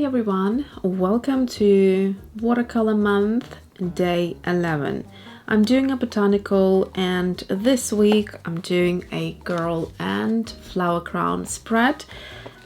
everyone, welcome to Watercolor Month, Day 11. I'm doing a botanical and this week I'm doing a girl and flower crown spread,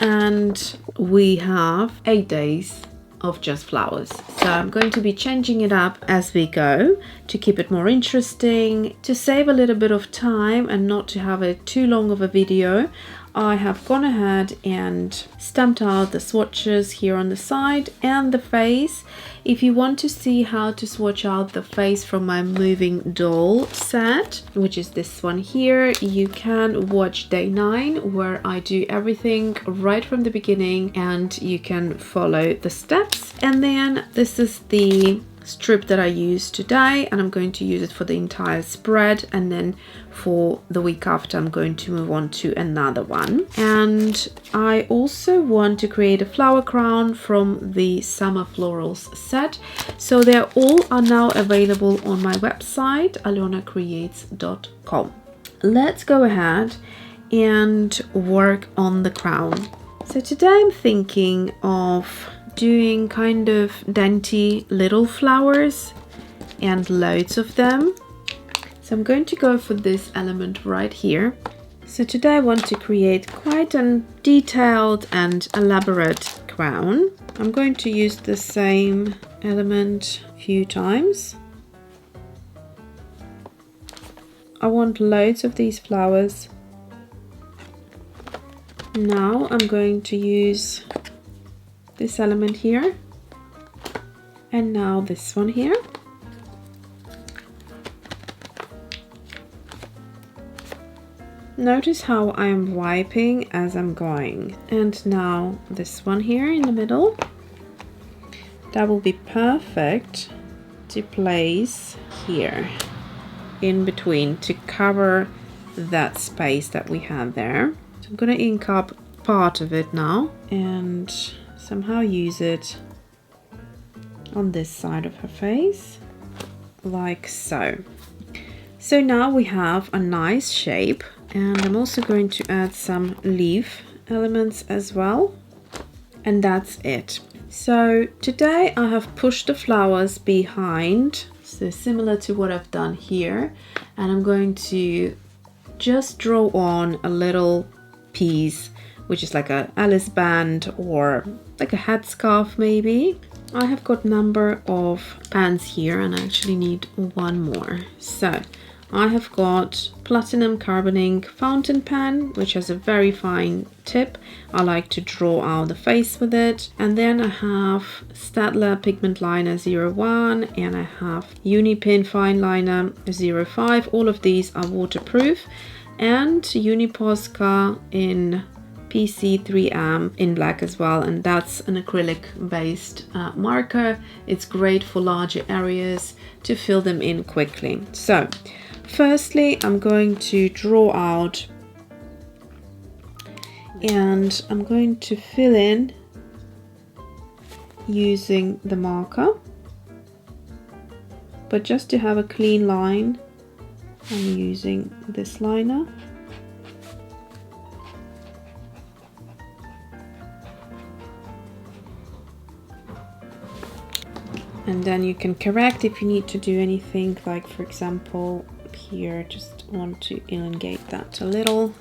and we have 8 days of just flowers. So I'm going to be changing it up as we go to keep it more interesting, to save a little bit of time and not to have it too long of a video. I have gone ahead and stamped out the swatches here on the side and the face. If you want to see how to swatch out the face from my moving doll set, which is this one here, you can watch day 9 where I do everything right from the beginning and you can follow the steps. And then this is the strip that I used today and I'm going to use it for the entire spread, and then for the week after I'm going to move on to another one. And I also want to create a flower crown from the summer florals set, so they all are now available on my website alyonacreates.com. Let's go ahead and work on the crown. So today I'm thinking of doing kind of dainty little flowers and loads of them. So I'm going to go for this element right here. So today I want to create quite a detailed and elaborate crown. I'm going to use the same element a few times. I want loads of these flowers. Now I'm going to use this element here, and now this one here. Notice how I am wiping as I'm going. And now this one here in the middle. That will be perfect to place here in between to cover that space that we had there. So I'm gonna ink up part of it now and somehow use it on this side of her face, like so. So now we have a nice shape, and I'm also going to add some leaf elements as well, and that's it. So today I have pushed the flowers behind, so similar to what I've done here, and I'm going to just draw on a little piece which is like a Alice band or like a headscarf maybe. I have got a number of pans here and I actually need one more. So I have got platinum carbon ink fountain pen, which has a very fine tip. I like to draw out the face with it. And then I have Staedtler pigment liner 01 and I have Unipin fine liner 05. All of these are waterproof, and Uniposca in PC3M in black as well, and that's an acrylic based marker. It's great for larger areas to fill them in quickly. So firstly I'm going to draw out and I'm going to fill in using the marker, but just to have a clean line I'm using this liner. And then you can correct if you need to do anything, like for example here, just want to elongate that a little.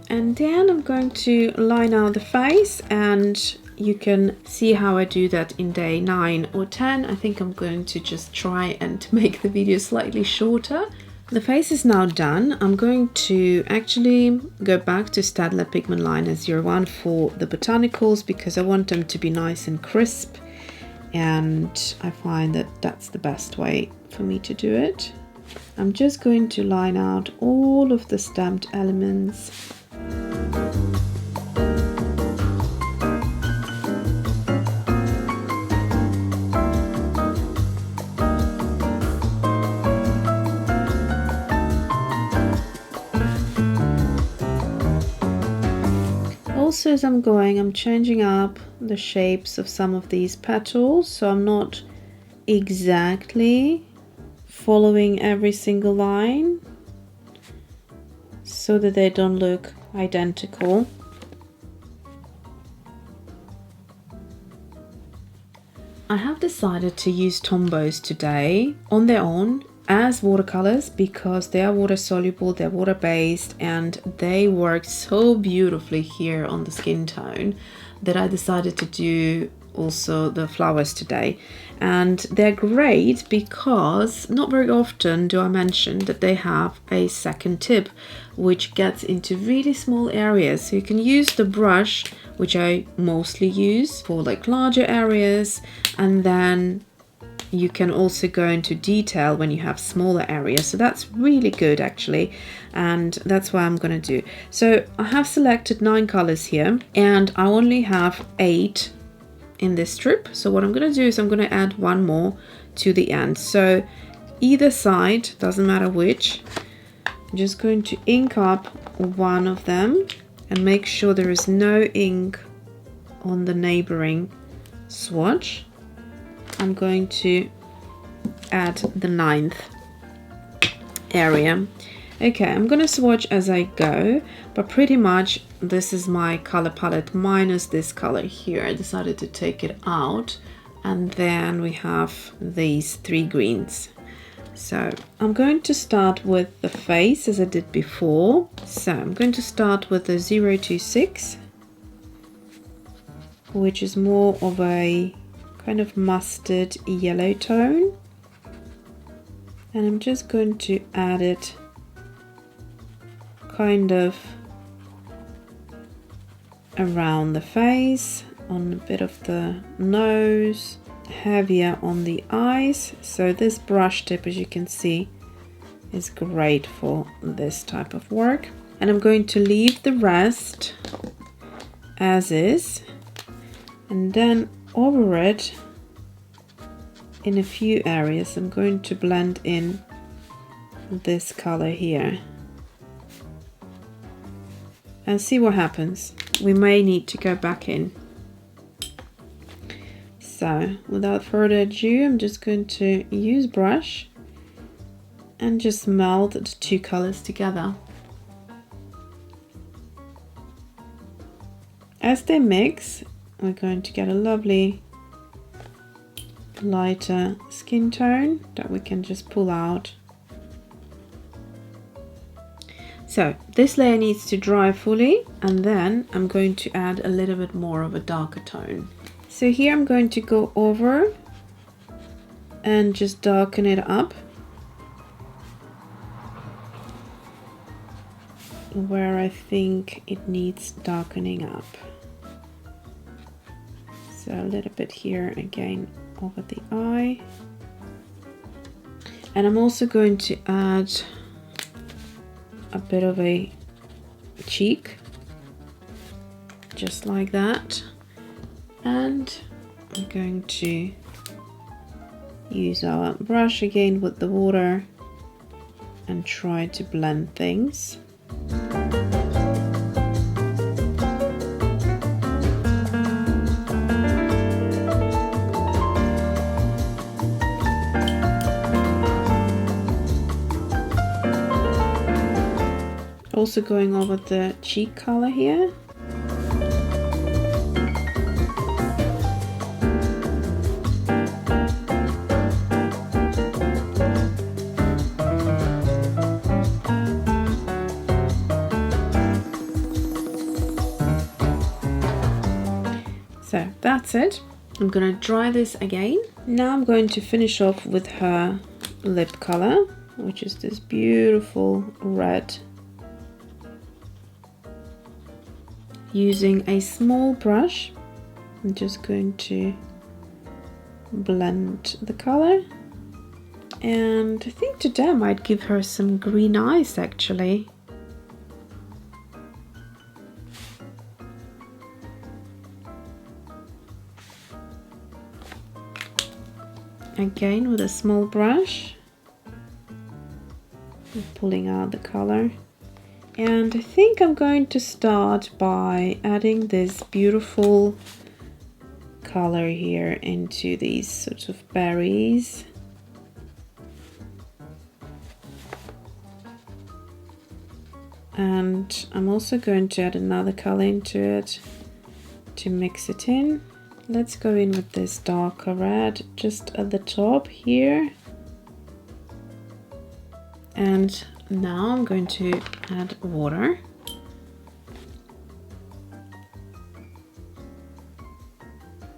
And then I'm going to line out the face, and you can see how I do that in day 9 or 10. I think I'm going to just try and make the video slightly shorter. The face is now done. I'm going to actually go back to Staedtler pigment liner 01 for the botanicals because I want them to be nice and crisp, and I find that that's the best way for me to do it. I'm just going to line out all of the stamped elements. Also, as I'm going, I'm changing up the shapes of some of these petals, so I'm not exactly following every single line. so that they don't look identical. I have decided to use Tombows today on their own as watercolors because they are water soluble, they're water based, and they work so beautifully here on the skin tone that I decided to do also the flowers today. And they're great because not very often do I mention that they have a second tip which gets into really small areas, so you can use the brush, which I mostly use for like larger areas, and then you can also go into detail when you have smaller areas. So that's really good actually, and that's what I'm gonna do. So I have selected 9 colors here and I only have 8 in this strip. So what I'm gonna do is I'm gonna add 1 more to the end. So either side, doesn't matter which, I'm just going to ink up one of them and make sure there is no ink on the neighboring swatch. I'm going to add the 9th area. Okay, I'm gonna swatch as I go, but pretty much this is my color palette minus this color here. I decided to take it out, and then we have these 3 greens. So I'm going to start with the face as I did before. So I'm going to start with the 026, which is more of a kind of mustard yellow tone, and I'm just going to add it kind of around the face, on a bit of the nose, heavier on the eyes. So this brush tip, as you can see, is great for this type of work, and I'm going to leave the rest as is, and then over it in a few areas I'm going to blend in this color here and see what happens. We may need to go back in. So without further ado, I'm just going to use brush and just meld the 2 colors together. As they mix, we're going to get a lovely lighter skin tone that we can just pull out. So this layer needs to dry fully, and then I'm going to add a little bit more of a darker tone. So here I'm going to go over and just darken it up where I think it needs darkening up. So a little bit here again over the eye, and I'm also going to add a bit of a cheek, just like that, and I'm going to use our brush again with the water and try to blend things. Also going over the cheek color here. So that's it. I'm gonna dry this again. Now I'm going to finish off with her lip color, which is this beautiful red. Using a small brush, I'm just going to blend the color, and I think today I might give her some green eyes actually. Again with a small brush, pulling out the color. And I think I'm going to start by adding this beautiful color here into these sort of berries. And I'm also going to add another color into it to mix it in. Let's go in with this darker red just at the top here. And now I'm going to add water.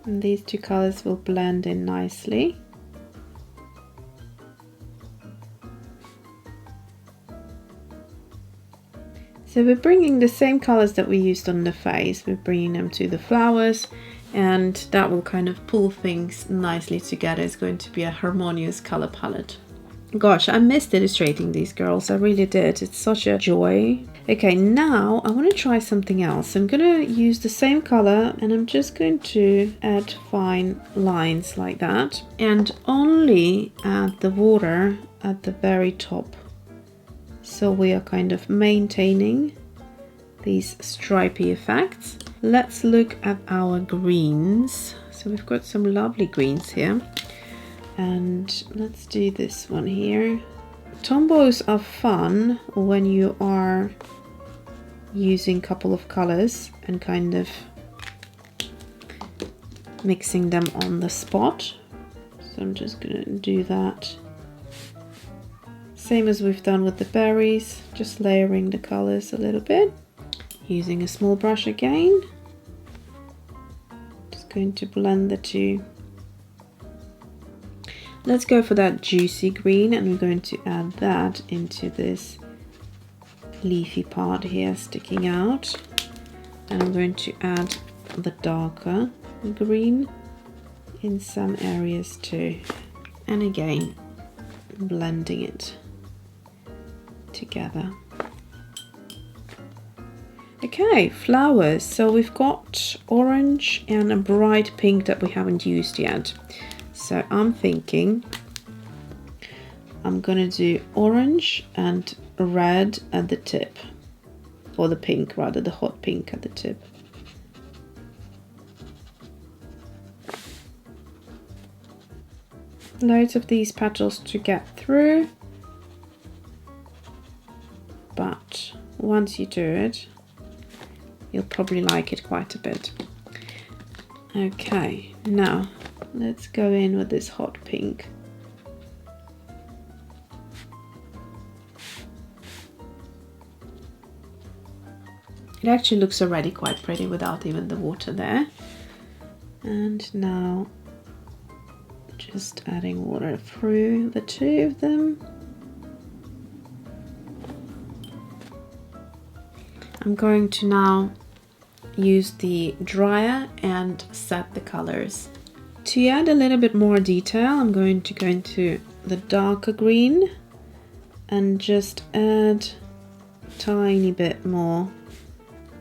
And these two colors will blend in nicely. So we're bringing the same colors that we used on the face, we're bringing them to the flowers, and that will kind of pull things nicely together. It's going to be a harmonious color palette. Gosh, I missed illustrating these girls, I really did. It's such a joy. Okay, now I want to try something else. I'm going to use the same color and I'm just going to add fine lines like that, and only add the water at the very top. So we are kind of maintaining these stripy effects. Let's look at our greens. So we've got some lovely greens here. And let's do this one here. Tombows are fun when you are using a couple of colors and kind of mixing them on the spot. So I'm just gonna do that. Same as we've done with the berries, just layering the colors a little bit. Using a small brush again. Just going to blend the two. Let's go for that juicy green, and we're going to add that into this leafy part here sticking out. And I'm going to add the darker green in some areas too. And again, blending it together. Okay, flowers. So we've got orange and a bright pink that we haven't used yet. So I'm thinking I'm gonna do orange and red at the tip, or the pink rather, the hot pink at the tip. Loads of these petals to get through, but once you do it, you'll probably like it quite a bit. Okay, now let's go in with this hot pink. It actually looks already quite pretty without even the water there. And now just adding water through the two of them. I'm going to now use the dryer and set the colors. To add a little bit more detail, I'm going to go into the darker green and just add a tiny bit more.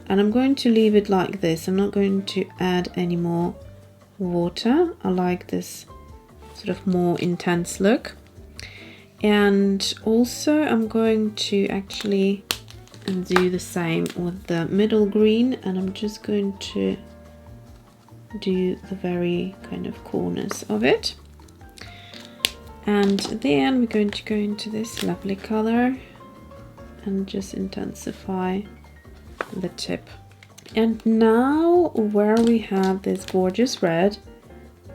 And I'm going to leave it like this. I'm not going to add any more water. I like this sort of more intense look. And also I'm going to actually do the same with the middle green, and I'm just going to do the very kind of corners of it. And then we're going to go into this lovely color and just intensify the tip. And now where we have this gorgeous red,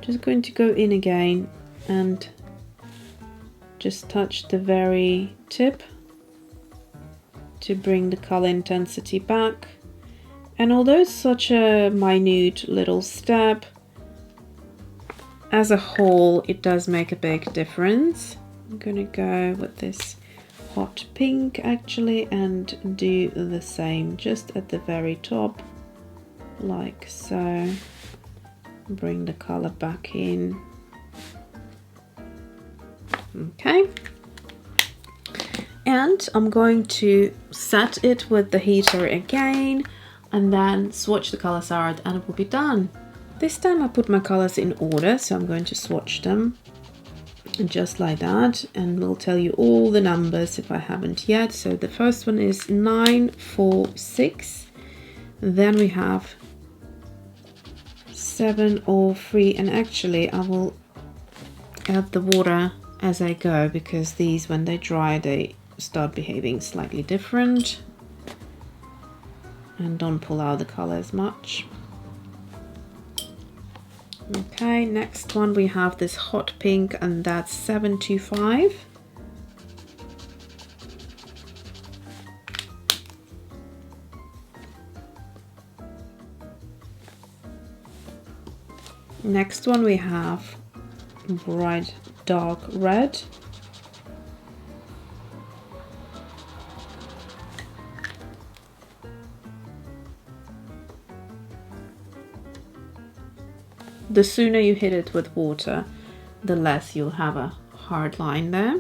just going to go in again and just touch the very tip to bring the color intensity back. And although it's such a minute little step, as a whole it does make a big difference. I'm gonna go with this hot pink actually and do the same just at the very top, like so. Bring the color back in. Okay. And I'm going to set it with the heater again and then swatch the colors out and it will be done. This time I put my colors in order, so I'm going to swatch them just like that, and we'll tell you all the numbers if I haven't yet. So the first one is 946, then we have 703, and actually I will add the water as I go because these, when they dry, they start behaving slightly different. and don't pull out the color as much. Okay, next one we have this hot pink, and that's 725. Next one we have bright dark red. The sooner you hit it with water, the less you'll have a hard line there.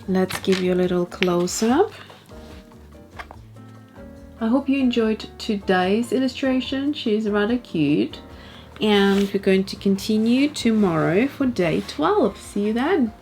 Let's give you a little close-up. I hope you enjoyed today's illustration. She's rather cute. And we're going to continue tomorrow for day 12. See you then.